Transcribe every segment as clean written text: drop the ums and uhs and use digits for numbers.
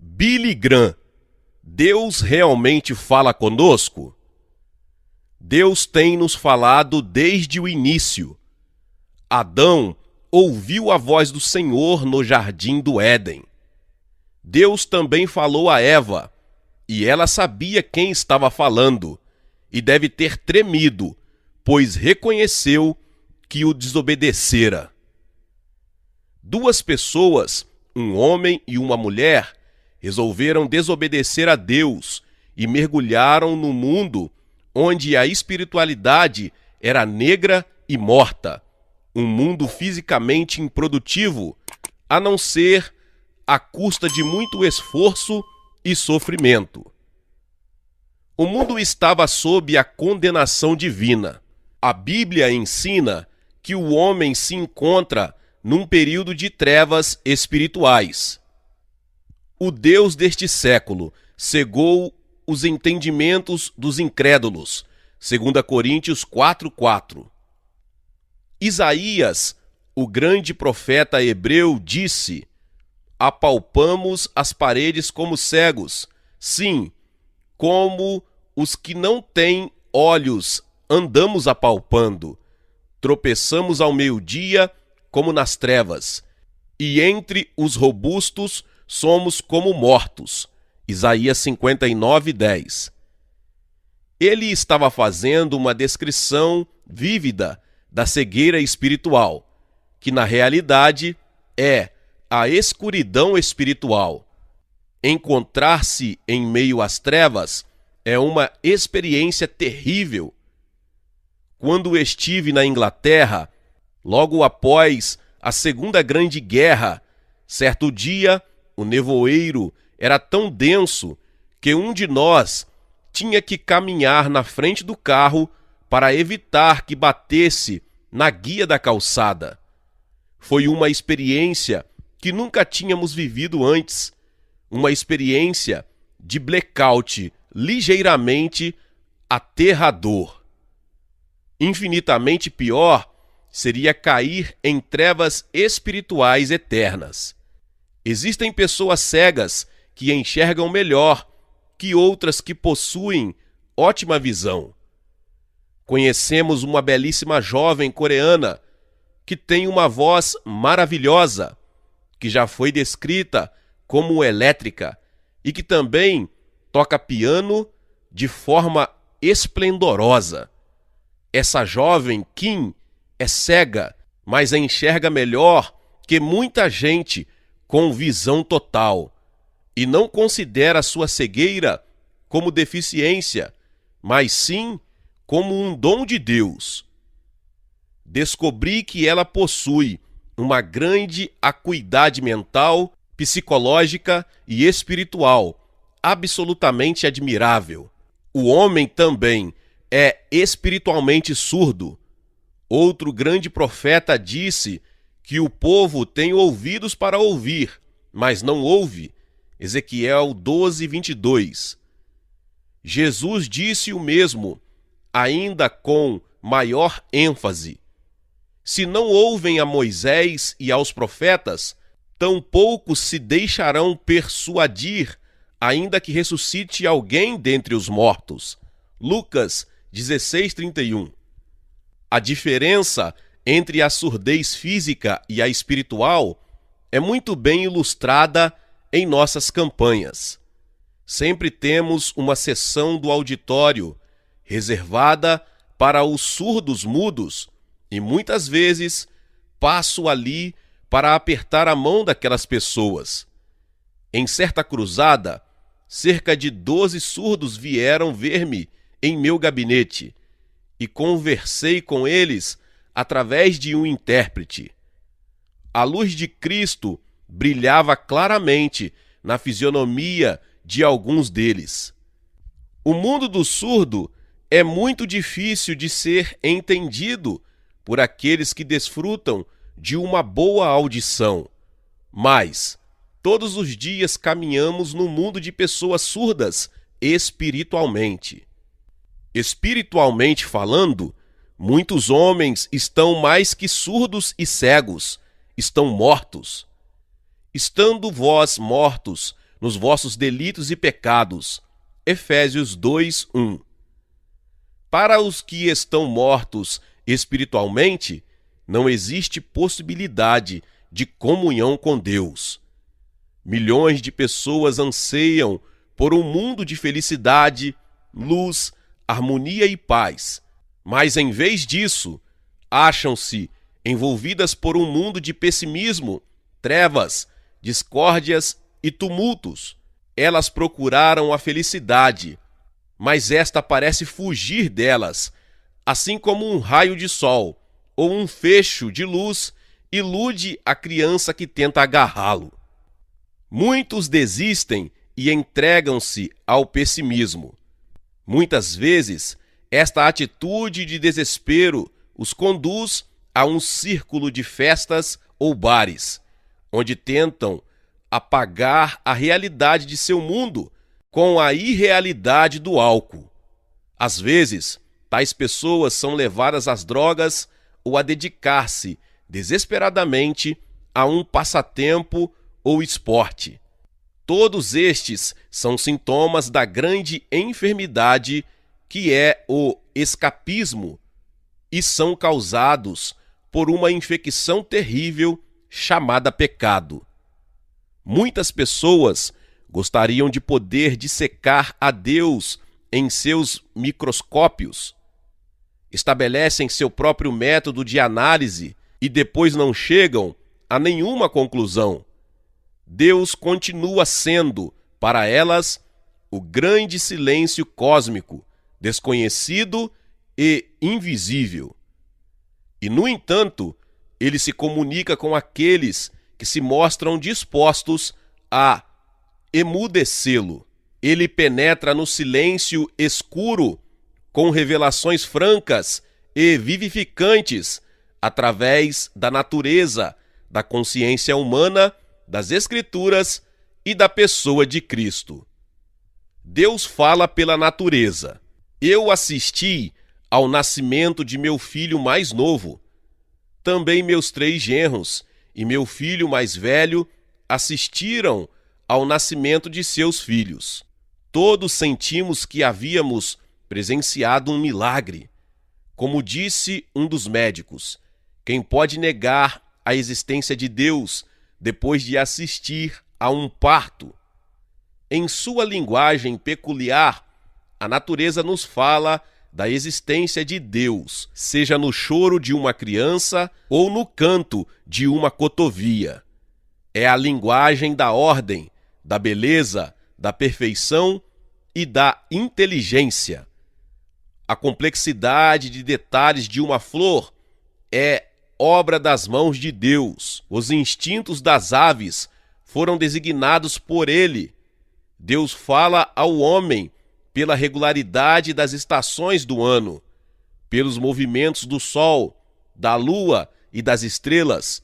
Billy Graham, Deus realmente fala conosco? Deus tem nos falado desde o início. Adão ouviu a voz do Senhor no jardim do Éden. Deus também falou a Eva, e ela sabia quem estava falando, e deve ter tremido, pois reconheceu que o desobedecera. Duas pessoas, um homem e uma mulher, resolveram desobedecer a Deus e mergulharam no mundo onde a espiritualidade era negra e morta, um mundo fisicamente improdutivo, a não ser à custa de muito esforço e sofrimento. O mundo estava sob a condenação divina. A Bíblia ensina que o homem se encontra num período de trevas espirituais. O Deus deste século cegou os entendimentos dos incrédulos, 2 Coríntios 4:4. Isaías, o grande profeta hebreu, disse: apalpamos as paredes como cegos, sim, como os que não têm olhos andamos apalpando, tropeçamos ao meio-dia como nas trevas, e entre os robustos somos como mortos. Isaías 59:10. Ele estava fazendo uma descrição vívida da cegueira espiritual, que na realidade é a escuridão espiritual. Encontrar-se em meio às trevas é uma experiência terrível. Quando estive na Inglaterra, logo após a Segunda Grande Guerra, certo dia, o nevoeiro era tão denso que um de nós tinha que caminhar na frente do carro para evitar que batesse na guia da calçada. Foi uma experiência que nunca tínhamos vivido antes, uma experiência de blackout ligeiramente aterrador. Infinitamente pior seria cair em trevas espirituais eternas. Existem pessoas cegas que enxergam melhor que outras que possuem ótima visão. Conhecemos uma belíssima jovem coreana que tem uma voz maravilhosa, que já foi descrita como elétrica e que também toca piano de forma esplendorosa. Essa jovem Kim é cega, mas enxerga melhor que muita gente com visão total, e não considera sua cegueira como deficiência, mas sim como um dom de Deus. Descobri que ela possui uma grande acuidade mental, psicológica e espiritual, absolutamente admirável. O homem também é espiritualmente surdo. Outro grande profeta disse que o povo tem ouvidos para ouvir, mas não ouve. Ezequiel 12:22. Jesus disse o mesmo, ainda com maior ênfase. Se não ouvem a Moisés e aos profetas, tampouco se deixarão persuadir, ainda que ressuscite alguém dentre os mortos. Lucas 16:31. A diferença entre a surdez física e a espiritual é muito bem ilustrada em nossas campanhas. Sempre temos uma seção do auditório reservada para os surdos mudos e muitas vezes passo ali para apertar a mão daquelas pessoas. Em certa cruzada, cerca de 12 surdos vieram ver-me em meu gabinete e conversei com eles através de um intérprete. A luz de Cristo brilhava claramente na fisionomia de alguns deles. O mundo do surdo é muito difícil de ser entendido por aqueles que desfrutam de uma boa audição, mas todos os dias caminhamos no mundo de pessoas surdas espiritualmente. Espiritualmente falando, muitos homens estão mais que surdos e cegos, estão mortos. Estando vós mortos nos vossos delitos e pecados. Efésios 2:1. Para os que estão mortos espiritualmente, não existe possibilidade de comunhão com Deus. Milhões de pessoas anseiam por um mundo de felicidade, luz, harmonia e paz, mas em vez disso, acham-se envolvidas por um mundo de pessimismo, trevas, discórdias e tumultos. Elas procuraram a felicidade, mas esta parece fugir delas, assim como um raio de sol ou um fecho de luz ilude a criança que tenta agarrá-lo. Muitos desistem e entregam-se ao pessimismo. Muitas vezes, esta atitude de desespero os conduz a um círculo de festas ou bares, onde tentam apagar a realidade de seu mundo com a irrealidade do álcool. Às vezes, tais pessoas são levadas às drogas ou a dedicar-se desesperadamente a um passatempo ou esporte. Todos estes são sintomas da grande enfermidade que é o escapismo e são causados por uma infecção terrível chamada pecado. Muitas pessoas gostariam de poder dissecar a Deus em seus microscópios. Estabelecem seu próprio método de análise e depois não chegam a nenhuma conclusão. Deus continua sendo, para elas, o grande silêncio cósmico, desconhecido e invisível. E, no entanto, ele se comunica com aqueles que se mostram dispostos a emudecê-lo. Ele penetra no silêncio escuro com revelações francas e vivificantes através da natureza, da consciência humana, das Escrituras e da pessoa de Cristo. Deus fala pela natureza. Eu assisti ao nascimento de meu filho mais novo. Também meus 3 genros e meu filho mais velho assistiram ao nascimento de seus filhos. Todos sentimos que havíamos presenciado um milagre. Como disse um dos médicos, quem pode negar a existência de Deus depois de assistir a um parto? Em sua linguagem peculiar, a natureza nos fala da existência de Deus, seja no choro de uma criança ou no canto de uma cotovia. É a linguagem da ordem, da beleza, da perfeição e da inteligência. A complexidade de detalhes de uma flor é obra das mãos de Deus. Os instintos das aves foram designados por ele. Deus fala ao homem pela regularidade das estações do ano, pelos movimentos do sol, da lua e das estrelas,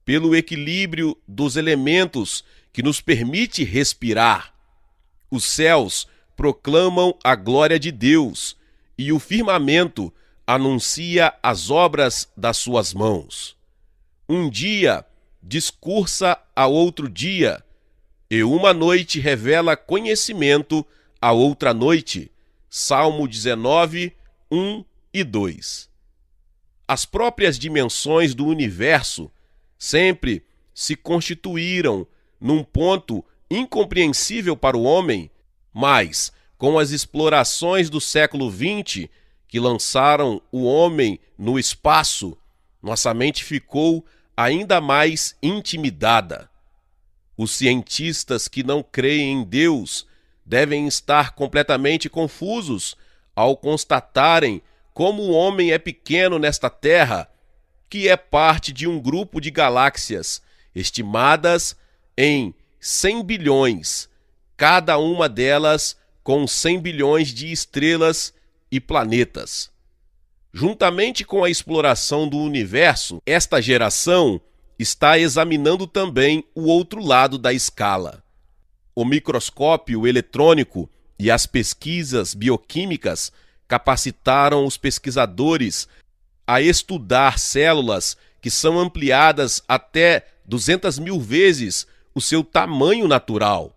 pelo equilíbrio dos elementos que nos permite respirar. Os céus proclamam a glória de Deus e o firmamento anuncia as obras das suas mãos. Um dia discursa a outro dia, e uma noite revela conhecimento a outra noite. Salmo 19, 1 e 2. As próprias dimensões do universo sempre se constituíram num ponto incompreensível para o homem, mas, com as explorações do século XX, que lançaram o homem no espaço, nossa mente ficou ainda mais intimidada. Os cientistas que não creem em Deus devem estar completamente confusos ao constatarem como o homem é pequeno nesta Terra, que é parte de um grupo de galáxias estimadas em 100 bilhões, cada uma delas com 100 bilhões de estrelas e planetas. Juntamente com a exploração do universo, esta geração está examinando também o outro lado da escala. O microscópio eletrônico e as pesquisas bioquímicas capacitaram os pesquisadores a estudar células que são ampliadas até 200 mil vezes o seu tamanho natural.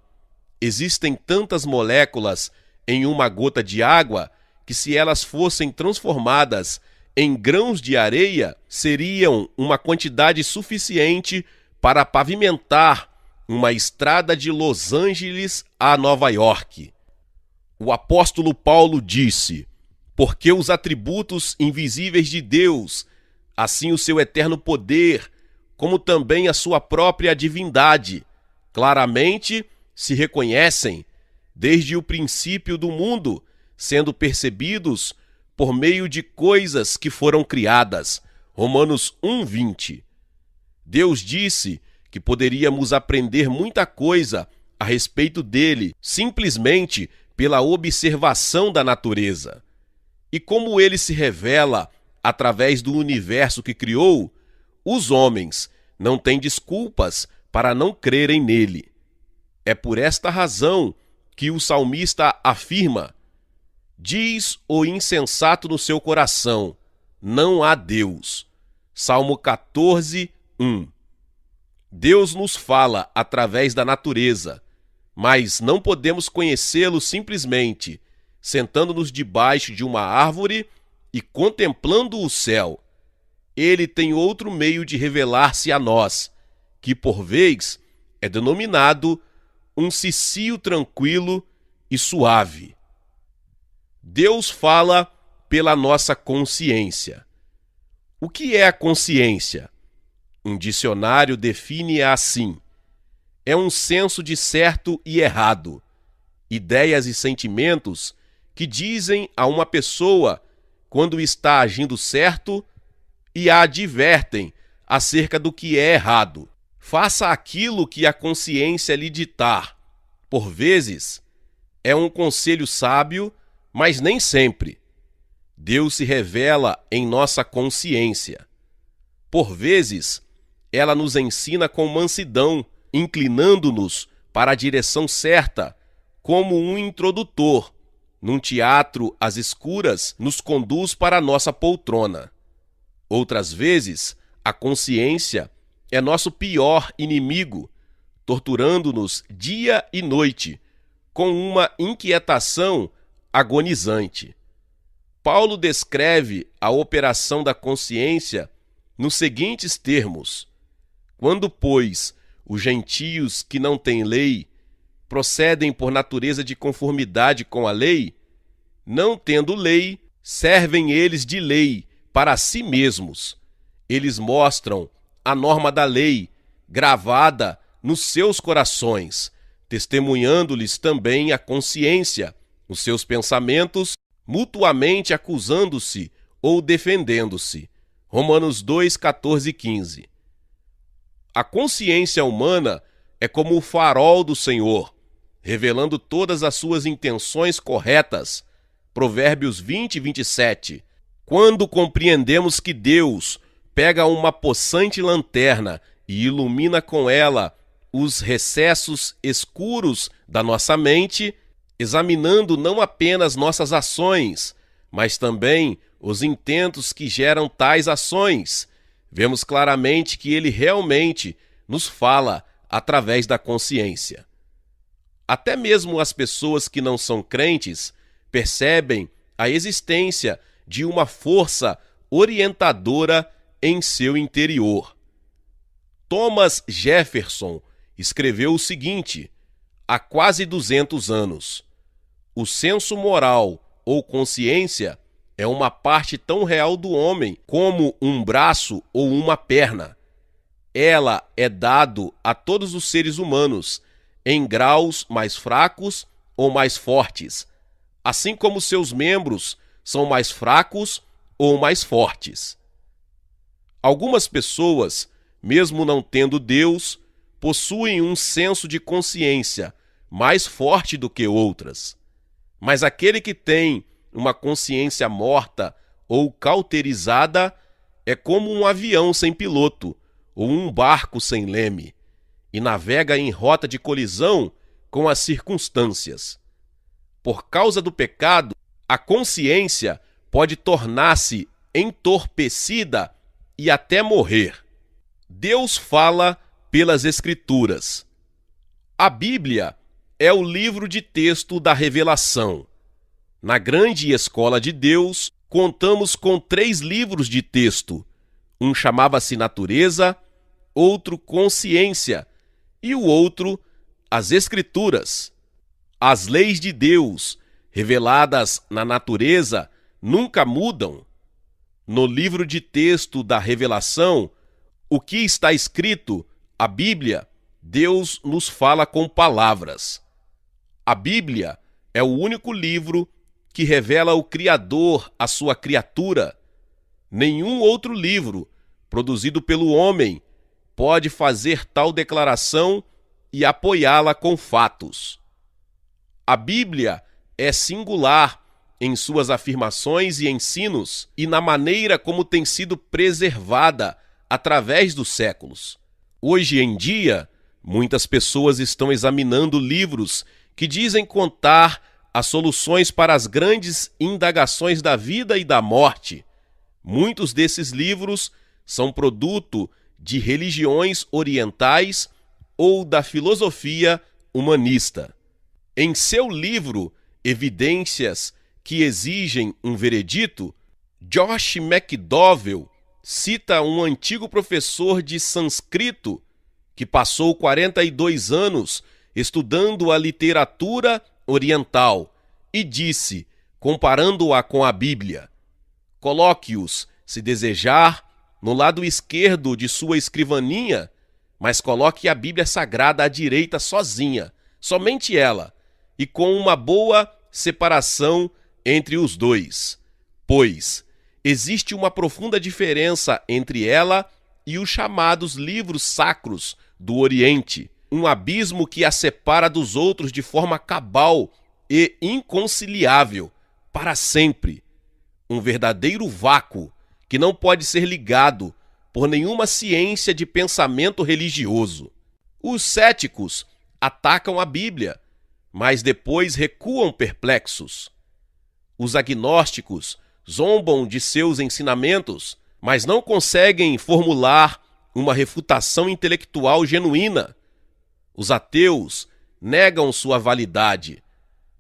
Existem tantas moléculas em uma gota de água que, se elas fossem transformadas em grãos de areia, seriam uma quantidade suficiente para pavimentar uma estrada de Los Angeles a Nova York. O apóstolo Paulo disse: porque os atributos invisíveis de Deus, assim o seu eterno poder, como também a sua própria divindade, claramente se reconhecem desde o princípio do mundo, sendo percebidos por meio de coisas que foram criadas. Romanos 1:20. Deus disse que poderíamos aprender muita coisa a respeito dele, simplesmente pela observação da natureza. E como ele se revela através do universo que criou, os homens não têm desculpas para não crerem nele. É por esta razão que o salmista afirma: diz o insensato no seu coração, não há Deus. Salmo 14:1. Deus nos fala através da natureza, mas não podemos conhecê-lo simplesmente sentando-nos debaixo de uma árvore e contemplando o céu. Ele tem outro meio de revelar-se a nós, que por vez é denominado um cicio tranquilo e suave. Deus fala pela nossa consciência. O que é a consciência? Um dicionário define-a assim: é um senso de certo e errado, ideias e sentimentos que dizem a uma pessoa quando está agindo certo e a advertem acerca do que é errado. Faça aquilo que a consciência lhe ditar. Por vezes, é um conselho sábio, mas nem sempre. Deus se revela em nossa consciência. Por vezes, ela nos ensina com mansidão, inclinando-nos para a direção certa, como um introdutor. Num teatro às escuras, nos conduz para a nossa poltrona. Outras vezes, a consciência é nosso pior inimigo, torturando-nos dia e noite, com uma inquietação agonizante. Paulo descreve a operação da consciência nos seguintes termos: quando, pois, os gentios que não têm lei procedem por natureza de conformidade com a lei, não tendo lei, servem eles de lei para si mesmos. Eles mostram a norma da lei gravada nos seus corações, testemunhando-lhes também a consciência, os seus pensamentos, mutuamente acusando-se ou defendendo-se. Romanos 2, 14 e 15. A consciência humana é como o farol do Senhor, revelando todas as suas intenções corretas. Provérbios 20 e 27. Quando compreendemos que Deus pega uma possante lanterna e ilumina com ela os recessos escuros da nossa mente, examinando não apenas nossas ações, mas também os intentos que geram tais ações, vemos claramente que ele realmente nos fala através da consciência. Até mesmo as pessoas que não são crentes percebem a existência de uma força orientadora em seu interior. Thomas Jefferson escreveu o seguinte, há quase 200 anos: o senso moral ou consciência é uma parte tão real do homem como um braço ou uma perna. Ela é dado a todos os seres humanos, em graus mais fracos ou mais fortes, assim como seus membros são mais fracos ou mais fortes. Algumas pessoas, mesmo não tendo Deus, possuem um senso de consciência mais forte do que outras. Mas aquele que tem uma consciência morta ou cauterizada é como um avião sem piloto ou um barco sem leme, e navega em rota de colisão com as circunstâncias. Por causa do pecado, a consciência pode tornar-se entorpecida e até morrer. Deus fala pelas Escrituras. A Bíblia é o livro de texto da revelação. Na grande escola de Deus, contamos com 3 livros de texto. Um chamava-se Natureza, outro Consciência e o outro as Escrituras. As leis de Deus, reveladas na natureza, nunca mudam. No livro de texto da revelação, o que está escrito, a Bíblia, Deus nos fala com palavras. A Bíblia é o único livro que revela o Criador à sua criatura. Nenhum outro livro, produzido pelo homem, pode fazer tal declaração e apoiá-la com fatos. A Bíblia é singular em suas afirmações e ensinos e na maneira como tem sido preservada através dos séculos. Hoje em dia, muitas pessoas estão examinando livros que dizem contar as soluções para as grandes indagações da vida e da morte. Muitos desses livros são produto de religiões orientais ou da filosofia humanista. Em seu livro Evidências que exigem um veredito, Josh McDowell cita um antigo professor de sânscrito que passou 42 anos estudando a literatura oriental e disse, comparando-a com a Bíblia: coloque-os, se desejar, no lado esquerdo de sua escrivaninha, mas coloque a Bíblia Sagrada à direita sozinha, somente ela, e com uma boa separação entre os dois, pois existe uma profunda diferença entre ela e os chamados livros sacros do Oriente, um abismo que a separa dos outros de forma cabal e inconciliável para sempre, um verdadeiro vácuo que não pode ser ligado por nenhuma ciência de pensamento religioso. Os céticos atacam a Bíblia, mas depois recuam perplexos. Os agnósticos zombam de seus ensinamentos, mas não conseguem formular uma refutação intelectual genuína. Os ateus negam sua validade,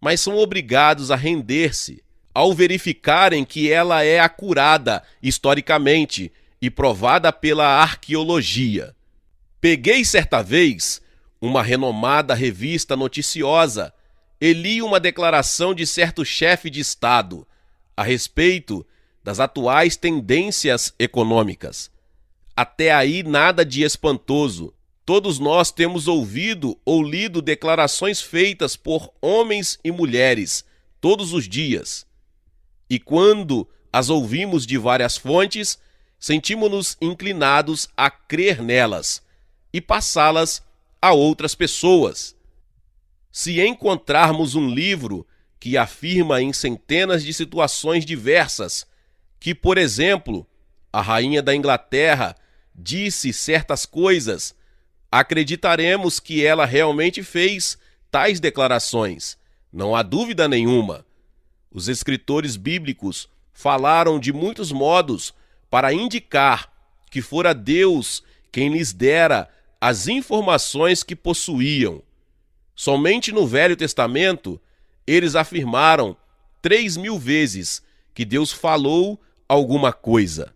mas são obrigados a render-se ao verificarem que ela é acurada historicamente e provada pela arqueologia. Peguei certa vez uma renomada revista noticiosa e li uma declaração de certo chefe de Estado a respeito das atuais tendências econômicas. Até aí nada de espantoso. Todos nós temos ouvido ou lido declarações feitas por homens e mulheres todos os dias. E quando as ouvimos de várias fontes, sentimos-nos inclinados a crer nelas e passá-las a outras pessoas. Se encontrarmos um livro que afirma em centenas de situações diversas que, por exemplo, a rainha da Inglaterra disse certas coisas, acreditaremos que ela realmente fez tais declarações, não há dúvida nenhuma. Os escritores bíblicos falaram de muitos modos para indicar que fora Deus quem lhes dera as informações que possuíam. Somente no Velho Testamento, eles afirmaram 3.000 vezes que Deus falou alguma coisa.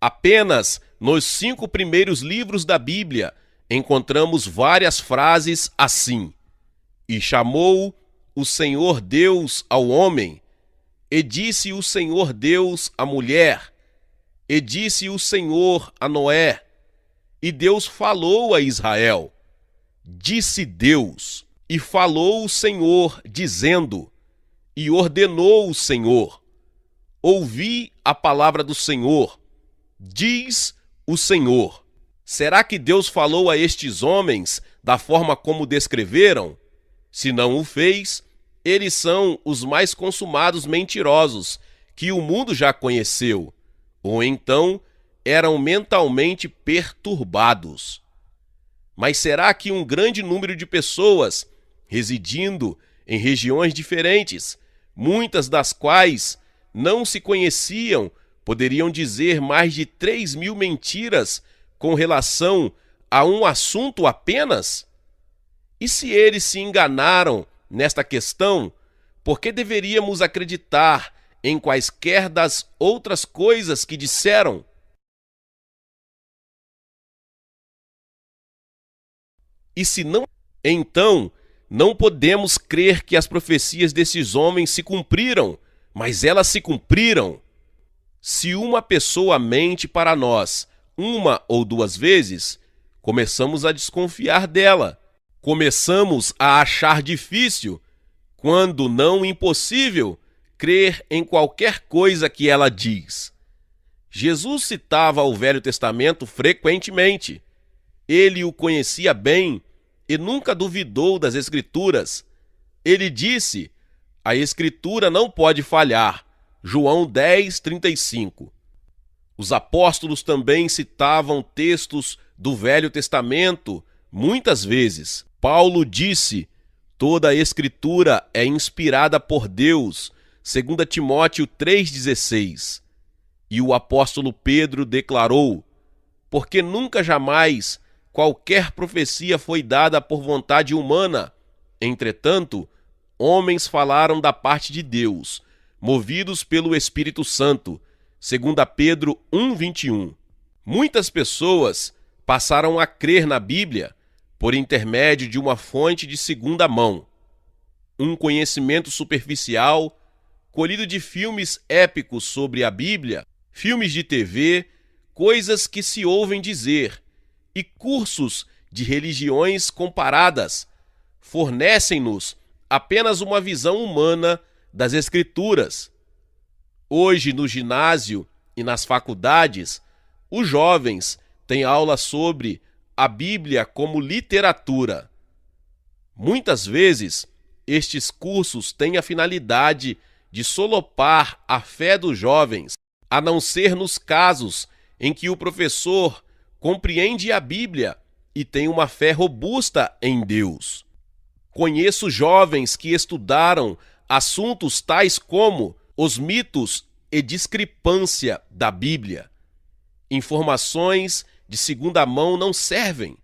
Apenas nos 5 primeiros livros da Bíblia encontramos várias frases assim: e chamou o Senhor Deus ao homem, e disse o Senhor Deus à mulher, e disse o Senhor a Noé, e Deus falou a Israel. Disse Deus, e falou o Senhor, dizendo, e ordenou o Senhor. Ouvi a palavra do Senhor, diz o Senhor. Será que Deus falou a estes homens da forma como descreveram? Se não o fez, eles são os mais consumados mentirosos que o mundo já conheceu, ou então eram mentalmente perturbados. Mas será que um grande número de pessoas, residindo em regiões diferentes, muitas das quais não se conheciam, poderiam dizer mais de 3.000 mentiras com relação a um assunto apenas? E se eles se enganaram nesta questão, por que deveríamos acreditar em quaisquer das outras coisas que disseram? E se não, então não podemos crer que as profecias desses homens se cumpriram, mas elas se cumpriram. Se uma pessoa mente para nós uma ou duas vezes, começamos a desconfiar dela. Começamos a achar difícil, quando não impossível, crer em qualquer coisa que ela diz. Jesus citava o Velho Testamento frequentemente. Ele o conhecia bem e nunca duvidou das Escrituras. Ele disse: a Escritura não pode falhar. João 10:35. Os apóstolos também citavam textos do Velho Testamento muitas vezes. Paulo disse: toda a Escritura é inspirada por Deus, 2 Timóteo 3,16. E o apóstolo Pedro declarou: porque nunca jamais qualquer profecia foi dada por vontade humana. Entretanto, homens falaram da parte de Deus, movidos pelo Espírito Santo. 2 Pedro 1,21. Muitas pessoas passaram a crer na Bíblia por intermédio de uma fonte de segunda mão. Um conhecimento superficial, colhido de filmes épicos sobre a Bíblia, filmes de TV, coisas que se ouvem dizer, e cursos de religiões comparadas, fornecem-nos apenas uma visão humana das Escrituras. Hoje, no ginásio e nas faculdades, os jovens têm aula sobre a Bíblia como literatura. Muitas vezes, estes cursos têm a finalidade de solopar a fé dos jovens, a não ser nos casos em que o professor compreende a Bíblia e tem uma fé robusta em Deus. Conheço jovens que estudaram assuntos tais como os mitos e discrepância da Bíblia. Informações de segunda mão não servem.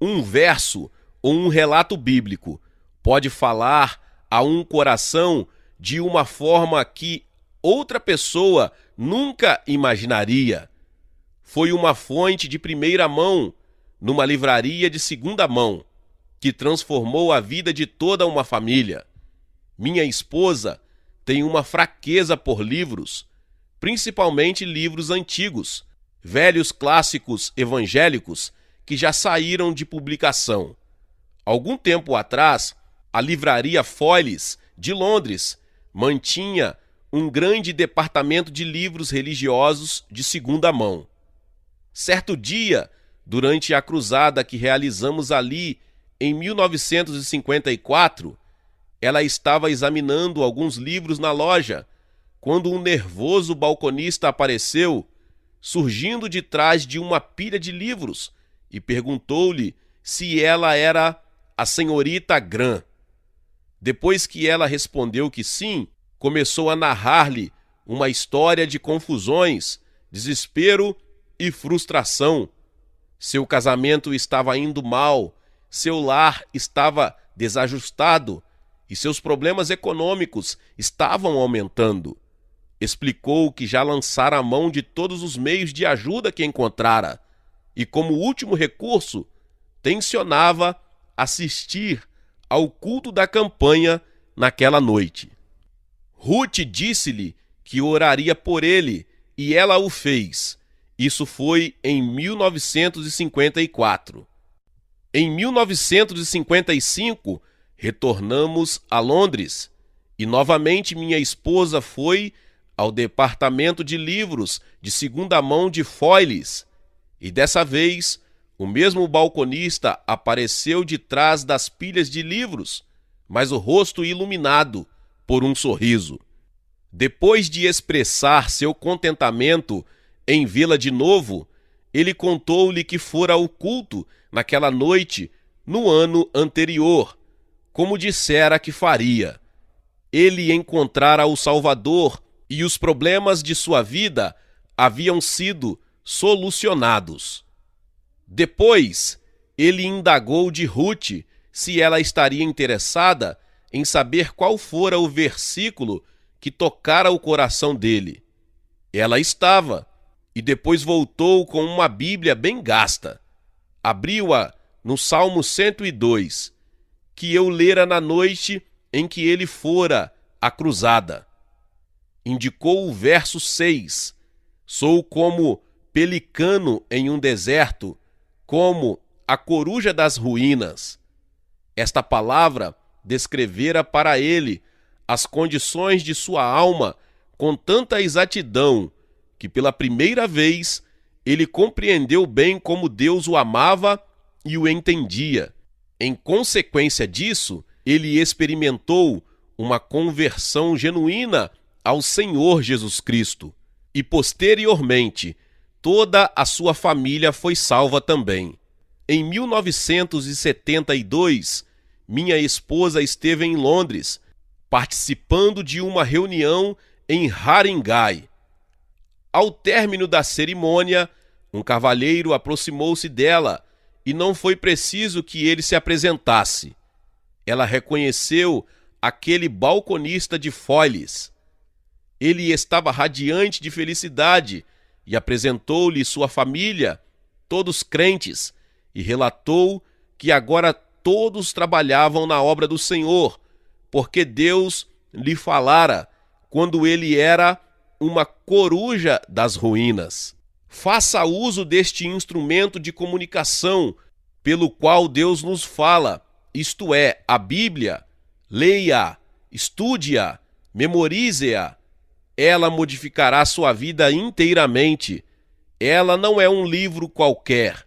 Um verso ou um relato bíblico pode falar a um coração de uma forma que outra pessoa nunca imaginaria. Foi uma fonte de primeira mão, numa livraria de segunda mão, que transformou a vida de toda uma família. Minha esposa tem uma fraqueza por livros, principalmente livros antigos, velhos clássicos evangélicos que já saíram de publicação. Algum tempo atrás, a livraria Foyles, de Londres, mantinha um grande departamento de livros religiosos de segunda mão. Certo dia, durante a cruzada que realizamos ali em 1954, ela estava examinando alguns livros na loja, quando um nervoso balconista apareceu, surgindo de trás de uma pilha de livros, e perguntou-lhe se ela era a senhorita Grant. Depois que ela respondeu que sim, começou a narrar-lhe uma história de confusões, desespero e frustração. Seu casamento estava indo mal, seu lar estava desajustado e seus problemas econômicos estavam aumentando. Explicou que já lançara a mão de todos os meios de ajuda que encontrara e, como último recurso, tencionava assistir ao culto da campanha naquela noite. Ruth disse-lhe que oraria por ele e ela o fez. Isso foi em 1954. Em 1955, retornamos a Londres e novamente minha esposa foi ao departamento de livros de segunda mão de Foyles e dessa vez o mesmo balconista apareceu de trás das pilhas de livros, mas o rosto iluminado por um sorriso. Depois de expressar seu contentamento em vê-la de novo, ele contou-lhe que fora ao culto naquela noite no ano anterior, como dissera que faria. Ele encontrara o Salvador e os problemas de sua vida haviam sido solucionados. Depois, ele indagou de Ruth se ela estaria interessada em saber qual fora o versículo que tocara o coração dele. Ela estava, e depois voltou com uma Bíblia bem gasta. Abriu-a no Salmo 102, que eu lera na noite em que ele fora à cruzada. Indicou o verso 6. Sou como pelicano em um deserto, como a coruja das ruínas. Esta palavra descrevera para ele as condições de sua alma com tanta exatidão que pela primeira vez ele compreendeu bem como Deus o amava e o entendia. Em consequência disso, ele experimentou uma conversão genuína ao Senhor Jesus Cristo. E posteriormente, toda a sua família foi salva também. Em 1972, minha esposa esteve em Londres, participando de uma reunião em Haringey. Ao término da cerimônia, um cavalheiro aproximou-se dela e não foi preciso que ele se apresentasse. Ela reconheceu aquele balconista de Foyles. Ele estava radiante de felicidade e apresentou-lhe sua família, todos crentes, e relatou que agora todos trabalhavam na obra do Senhor, porque Deus lhe falara quando ele era uma coruja das ruínas. Faça uso deste instrumento de comunicação pelo qual Deus nos fala, isto é, a Bíblia. Leia-a, estude-a, memorize-a. Ela modificará sua vida inteiramente. Ela não é um livro qualquer.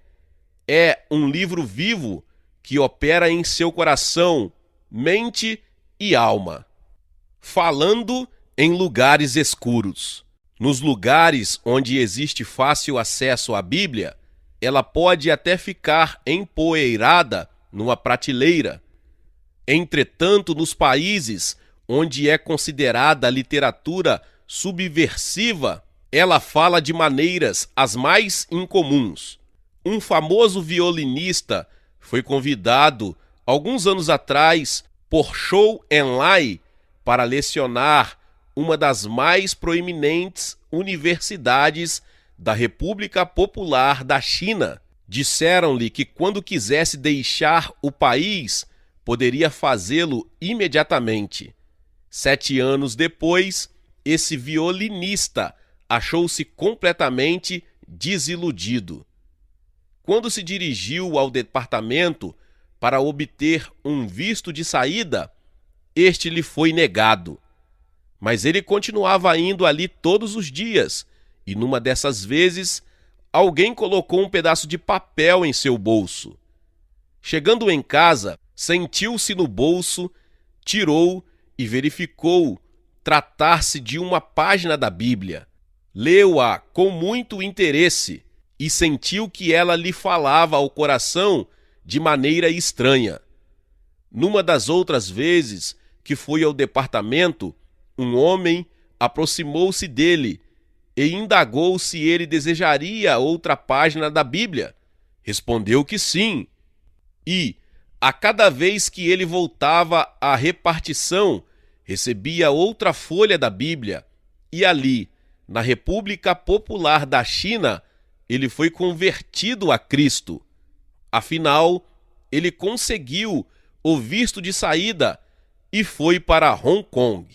É um livro vivo que opera em seu coração, mente e alma. Falando em lugares escuros. Nos lugares onde existe fácil acesso à Bíblia, ela pode até ficar empoeirada numa prateleira. Entretanto, nos países onde é considerada literatura subversiva, ela fala de maneiras as mais incomuns. Um famoso violinista foi convidado, alguns anos atrás, por Zhou Enlai para lecionar uma das mais proeminentes universidades da República Popular da China. Disseram-lhe que quando quisesse deixar o país, poderia fazê-lo imediatamente. 7 anos depois, esse violinista achou-se completamente desiludido. Quando se dirigiu ao departamento para obter um visto de saída, este lhe foi negado. Mas ele continuava indo ali todos os dias, e numa dessas vezes, alguém colocou um pedaço de papel em seu bolso. Chegando em casa, sentiu-se no bolso, tirou e verificou tratar-se de uma página da Bíblia. Leu-a com muito interesse e sentiu que ela lhe falava ao coração de maneira estranha. Numa das outras vezes que foi ao departamento, um homem aproximou-se dele e indagou se ele desejaria outra página da Bíblia. Respondeu que sim. E, a cada vez que ele voltava à repartição, recebia outra folha da Bíblia. E ali, na República Popular da China, ele foi convertido a Cristo. Afinal, ele conseguiu o visto de saída e foi para Hong Kong.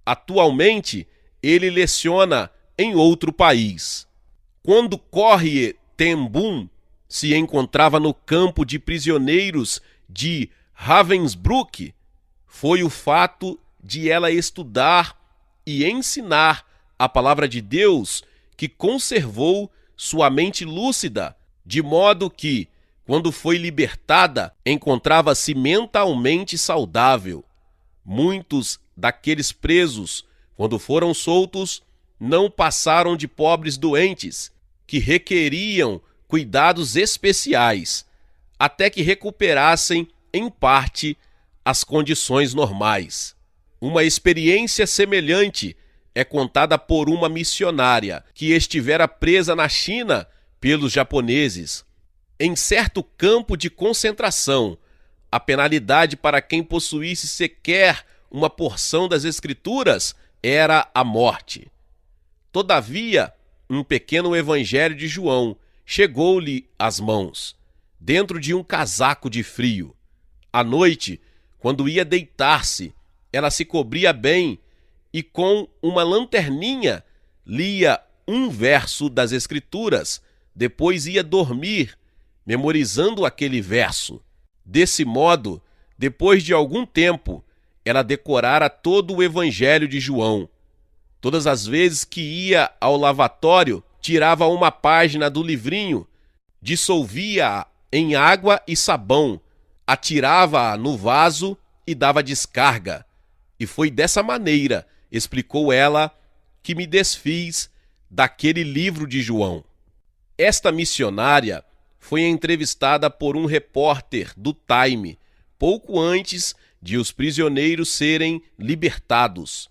Atualmente, ele leciona em outro país. Quando Corrie ten Boom se encontrava no campo de prisioneiros de Ravensbrück, foi o fato de ela estudar e ensinar a palavra de Deus que conservou sua mente lúcida, de modo que, quando foi libertada, encontrava-se mentalmente saudável. Muitos daqueles presos, quando foram soltos, não passaram de pobres doentes, que requeriam cuidados especiais, até que recuperassem, em parte, as condições normais. Uma experiência semelhante é contada por uma missionária que estivera presa na China pelos japoneses. Em certo campo de concentração, a penalidade para quem possuísse sequer uma porção das Escrituras era a morte. Todavia, um pequeno evangelho de João chegou-lhe às mãos, dentro de um casaco de frio. À noite, quando ia deitar-se, ela se cobria bem e com uma lanterninha lia um verso das Escrituras, depois ia dormir, memorizando aquele verso. Desse modo, depois de algum tempo, ela decorara todo o Evangelho de João. Todas as vezes que ia ao lavatório, tirava uma página do livrinho, dissolvia-a em água e sabão, atirava-a no vaso e dava descarga. E foi dessa maneira, explicou ela, que me desfiz daquele livro de João. Esta missionária foi entrevistada por um repórter do Time, pouco antes de os prisioneiros serem libertados.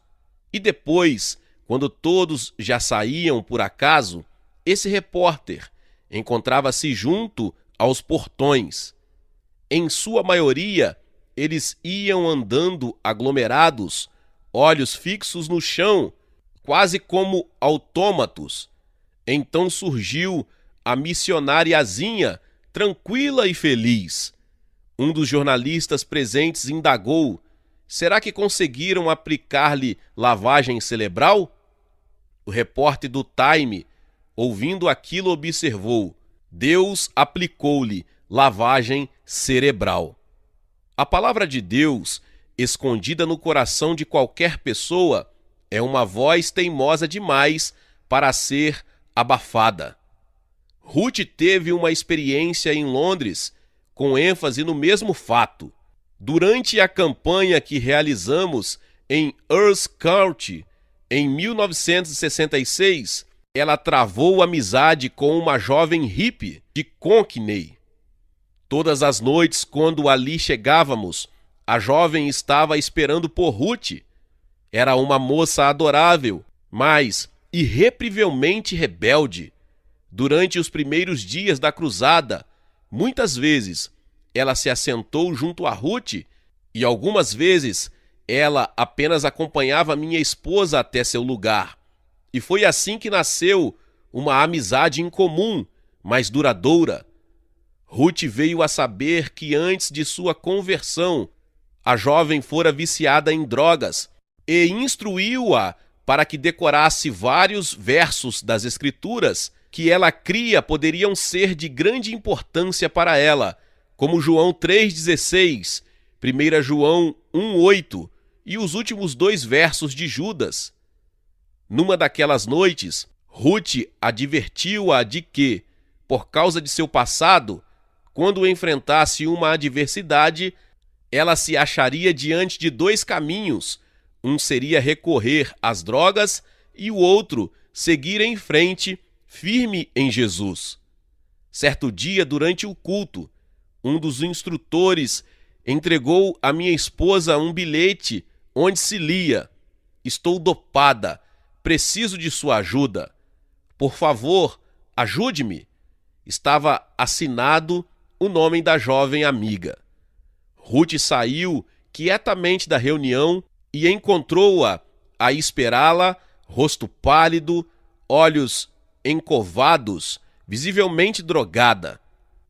E depois, quando todos já saíam por acaso, esse repórter encontrava-se junto aos portões. Em sua maioria, eles iam andando aglomerados, olhos fixos no chão, quase como autômatos. Então surgiu a missionariazinha, tranquila e feliz. Um dos jornalistas presentes indagou: será que conseguiram aplicar-lhe lavagem cerebral? O repórter do Time, ouvindo aquilo, observou: Deus aplicou-lhe lavagem cerebral. A palavra de Deus, escondida no coração de qualquer pessoa, é uma voz teimosa demais para ser abafada. Ruth teve uma experiência em Londres, com ênfase no mesmo fato. Durante a campanha que realizamos em Earls County, em 1966, ela travou amizade com uma jovem hippie de Cockney. Todas as noites, quando ali chegávamos, a jovem estava esperando por Ruth. Era uma moça adorável, mas irrepreensivelmente rebelde. Durante os primeiros dias da cruzada, muitas vezes ela se assentou junto a Ruth e algumas vezes ela apenas acompanhava minha esposa até seu lugar. E foi assim que nasceu uma amizade incomum, mas duradoura. Ruth veio a saber que antes de sua conversão, a jovem fora viciada em drogas e instruiu-a para que decorasse vários versos das Escrituras que ela cria poderiam ser de grande importância para ela, como João 3,16, 1 João 1,8 e os últimos 2 versos de Judas. Numa daquelas noites, Ruth advertiu-a de que, por causa de seu passado, quando enfrentasse uma adversidade, ela se acharia diante de 2 caminhos. Um seria recorrer às drogas e o outro seguir em frente, firme em Jesus. Certo dia, durante o culto, um dos instrutores entregou à minha esposa um bilhete onde se lia: "Estou dopada, preciso de sua ajuda. Por favor, ajude-me." Estava assinado o nome da jovem amiga. Ruth saiu quietamente da reunião e encontrou-a a esperá-la, rosto pálido, olhos encovados, visivelmente drogada.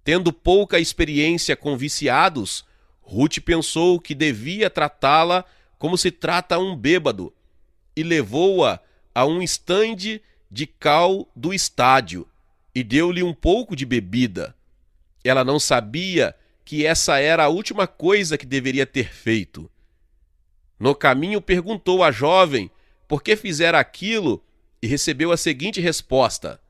Tendo pouca experiência com viciados, Ruth pensou que devia tratá-la como se trata um bêbado e levou-a a um estande de cal do estádio e deu-lhe um pouco de bebida. Ela não sabia que essa era a última coisa que deveria ter feito. No caminho, perguntou à jovem por que fizera aquilo e recebeu a seguinte resposta: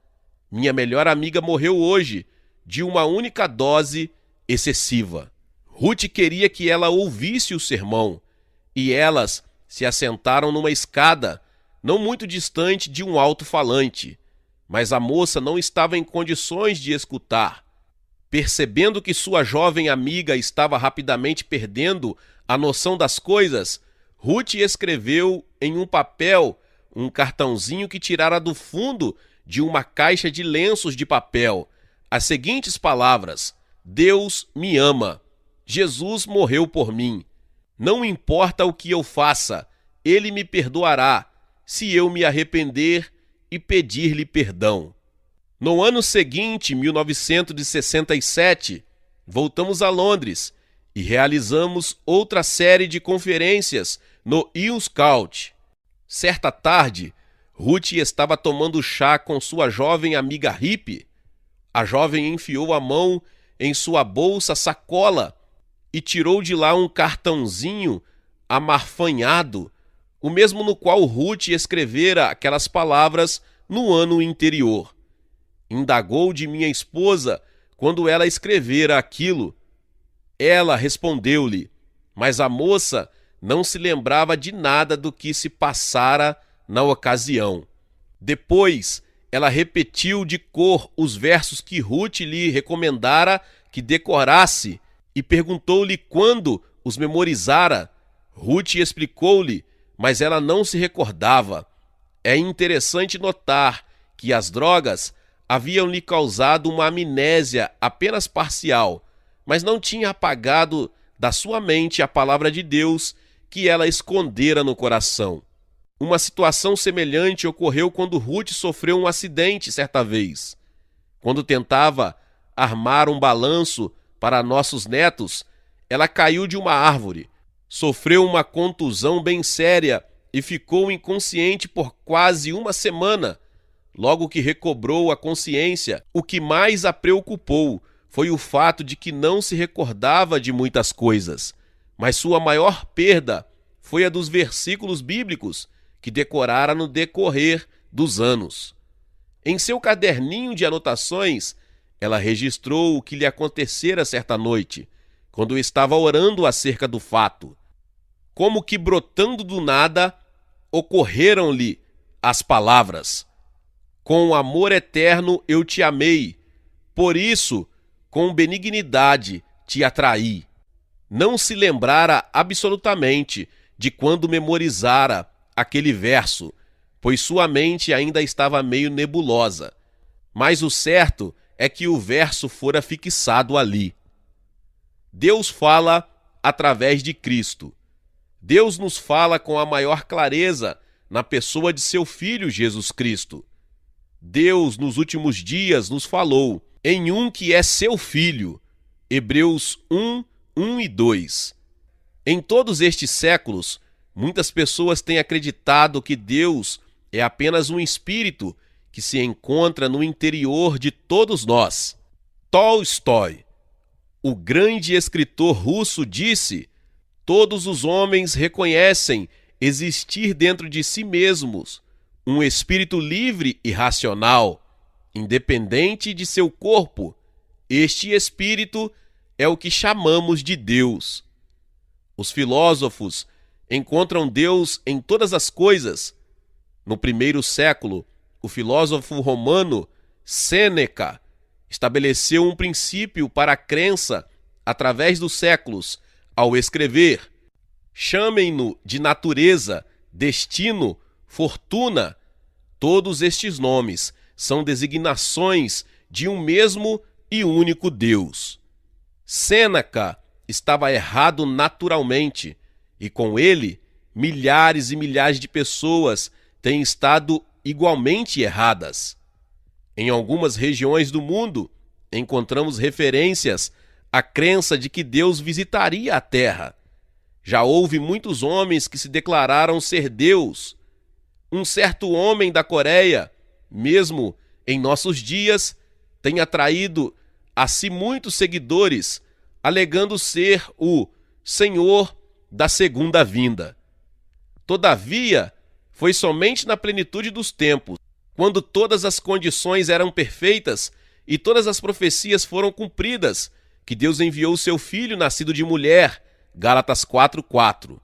"Minha melhor amiga morreu hoje de uma única dose excessiva." Ruth queria que ela ouvisse o sermão e elas se assentaram numa escada não muito distante de um alto-falante, mas a moça não estava em condições de escutar. Percebendo que sua jovem amiga estava rapidamente perdendo a noção das coisas, Ruth escreveu em um papel um cartãozinho que tirara do fundo de uma caixa de lenços de papel as seguintes palavras: "Deus me ama." Jesus morreu por mim. Não importa o que eu faça, ele me perdoará, se eu me arrepender e pedir-lhe perdão. No ano seguinte, 1967, voltamos a Londres e realizamos outra série de conferências no YouScout. Certa tarde, Ruth estava tomando chá com sua jovem amiga hippie. A jovem enfiou a mão em sua bolsa sacola e tirou de lá um cartãozinho amarfanhado, o mesmo no qual Ruth escrevera aquelas palavras no ano anterior. Indagou de minha esposa quando ela escrevera aquilo. Ela respondeu-lhe, mas a moça não se lembrava de nada do que se passara na ocasião. Depois, ela repetiu de cor os versos que Ruth lhe recomendara que decorasse e perguntou-lhe quando os memorizara. Ruth explicou-lhe, mas ela não se recordava. É interessante notar que as drogas haviam lhe causado uma amnésia apenas parcial, mas não tinha apagado da sua mente a palavra de Deus que ela escondera no coração. Uma situação semelhante ocorreu quando Ruth sofreu um acidente certa vez. Quando tentava armar um balanço para nossos netos, ela caiu de uma árvore, sofreu uma contusão bem séria e ficou inconsciente por quase uma semana. Logo que recobrou a consciência, o que mais a preocupou foi o fato de que não se recordava de muitas coisas, mas sua maior perda foi a dos versículos bíblicos que decorara no decorrer dos anos. Em seu caderninho de anotações, ela registrou o que lhe acontecera certa noite, quando estava orando acerca do fato. Como que brotando do nada, ocorreram-lhe as palavras: com amor eterno eu te amei, por isso, com benignidade te atraí. Não se lembrara absolutamente de quando memorizara aquele verso, pois sua mente ainda estava meio nebulosa. Mas o certo é que o verso fora fixado ali. Deus fala através de Cristo. Deus nos fala com a maior clareza na pessoa de seu Filho Jesus Cristo. Deus, nos últimos dias, nos falou em um que é seu Filho. Hebreus 1, 1 e 2. Em todos estes séculos, muitas pessoas têm acreditado que Deus é apenas um espírito que se encontra no interior de todos nós. Tolstói, o grande escritor russo, disse: todos os homens reconhecem existir dentro de si mesmos um espírito livre e racional, independente de seu corpo. Este espírito é o que chamamos de Deus. Os filósofos encontram Deus em todas as coisas. No primeiro século, o filósofo romano Sêneca estabeleceu um princípio para a crença através dos séculos ao escrever: chamem-no de natureza, destino, fortuna. Todos estes nomes são designações de um mesmo e único Deus. Sêneca estava errado naturalmente, e com ele, milhares e milhares de pessoas têm estado igualmente erradas. Em algumas regiões do mundo, encontramos referências à crença de que Deus visitaria a Terra. Já houve muitos homens que se declararam ser Deus. Um certo homem da Coreia, mesmo em nossos dias, tem atraído a si muitos seguidores, alegando ser o Senhor da segunda vinda. Todavia, foi somente na plenitude dos tempos, quando todas as condições eram perfeitas e todas as profecias foram cumpridas, que Deus enviou seu Filho nascido de mulher, Gálatas 4:4.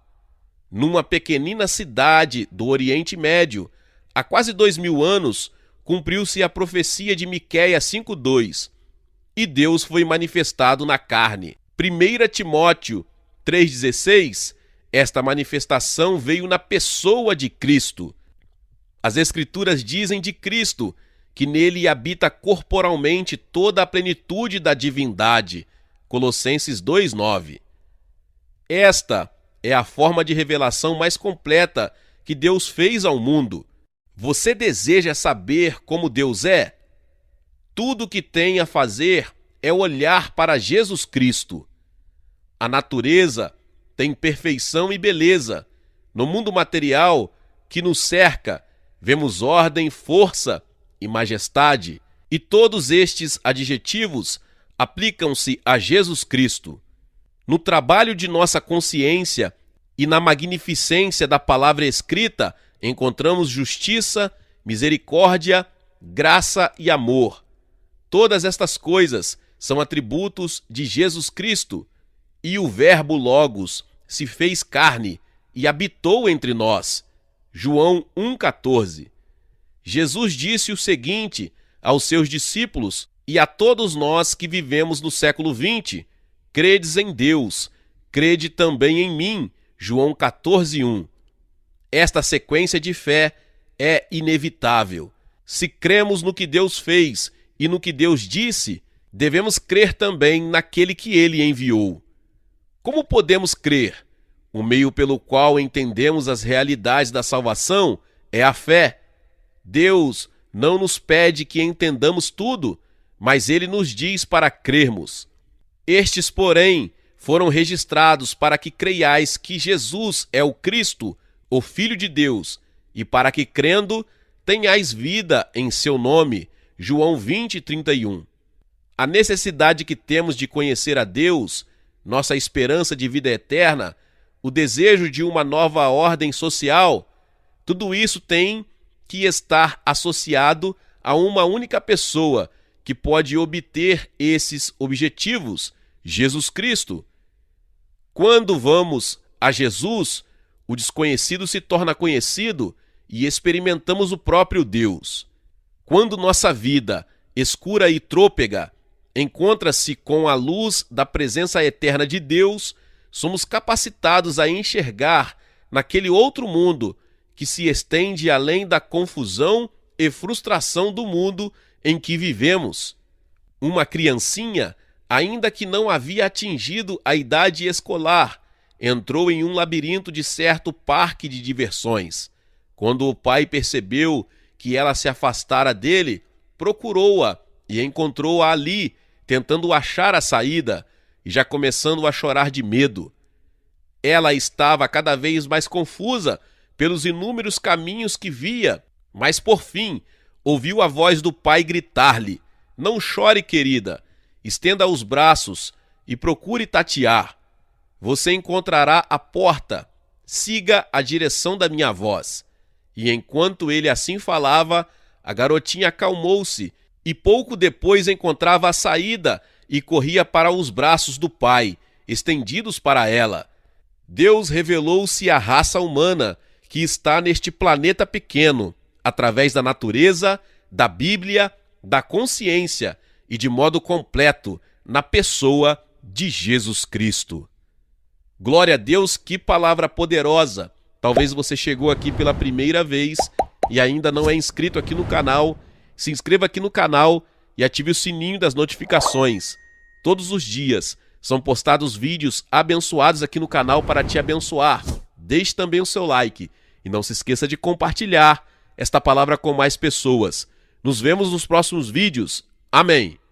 Numa pequenina cidade do Oriente Médio, há quase 2000 anos, cumpriu-se a profecia de Miqueias 5:2, e Deus foi manifestado na carne. 1 Timóteo 3,16, esta manifestação veio na pessoa de Cristo. As Escrituras dizem de Cristo que nele habita corporalmente toda a plenitude da divindade, Colossenses 2:9. Esta é a forma de revelação mais completa que Deus fez ao mundo. Você deseja saber como Deus é? Tudo o que tem a fazer é olhar para Jesus Cristo. A natureza tem perfeição e beleza. No mundo material que nos cerca, vemos ordem, força e majestade. E todos estes adjetivos aplicam-se a Jesus Cristo. No trabalho de nossa consciência e na magnificência da palavra escrita, encontramos justiça, misericórdia, graça e amor. Todas estas coisas são atributos de Jesus Cristo, e o Verbo Logos se fez carne e habitou entre nós. João 1,14. Jesus disse o seguinte aos seus discípulos e a todos nós que vivemos no século XX: credes em Deus, crede também em mim. João 14:1. Esta sequência de fé é inevitável. Se cremos no que Deus fez e no que Deus disse, devemos crer também naquele que ele enviou. Como podemos crer? O meio pelo qual entendemos as realidades da salvação é a fé. Deus não nos pede que entendamos tudo, mas ele nos diz para crermos. Estes, porém, foram registrados para que creiais que Jesus é o Cristo, o Filho de Deus, e para que, crendo, tenhais vida em seu nome. João 20:31. A necessidade que temos de conhecer a Deus, nossa esperança de vida eterna, o desejo de uma nova ordem social, tudo isso tem que estar associado a uma única pessoa que pode obter esses objetivos: Jesus Cristo. Quando vamos a Jesus, o desconhecido se torna conhecido e experimentamos o próprio Deus. Quando nossa vida, escura e trôpega, encontra-se com a luz da presença eterna de Deus, somos capacitados a enxergar naquele outro mundo que se estende além da confusão e frustração do mundo em que vivemos. Uma criancinha, ainda que não havia atingido a idade escolar, entrou em um labirinto de certo parque de diversões. Quando o pai percebeu que ela se afastara dele, procurou-a e encontrou-a ali, tentando achar a saída e já começando a chorar de medo. Ela estava cada vez mais confusa pelos inúmeros caminhos que via, mas por fim ouviu a voz do pai gritar-lhe: "Não chore, querida, estenda os braços e procure tatear. Você encontrará a porta, siga a direção da minha voz." E enquanto ele assim falava, a garotinha acalmou-se e pouco depois encontrava a saída e corria para os braços do pai, estendidos para ela. Deus revelou-se à raça humana que está neste planeta pequeno, através da natureza, da Bíblia, da consciência e de modo completo na pessoa de Jesus Cristo. Glória a Deus, que palavra poderosa! Talvez você chegou aqui pela primeira vez e ainda não é inscrito aqui no canal. Se inscreva aqui no canal e ative o sininho das notificações. Todos os dias são postados vídeos abençoados aqui no canal para te abençoar. Deixe também o seu like e não se esqueça de compartilhar esta palavra com mais pessoas. Nos vemos nos próximos vídeos. Amém!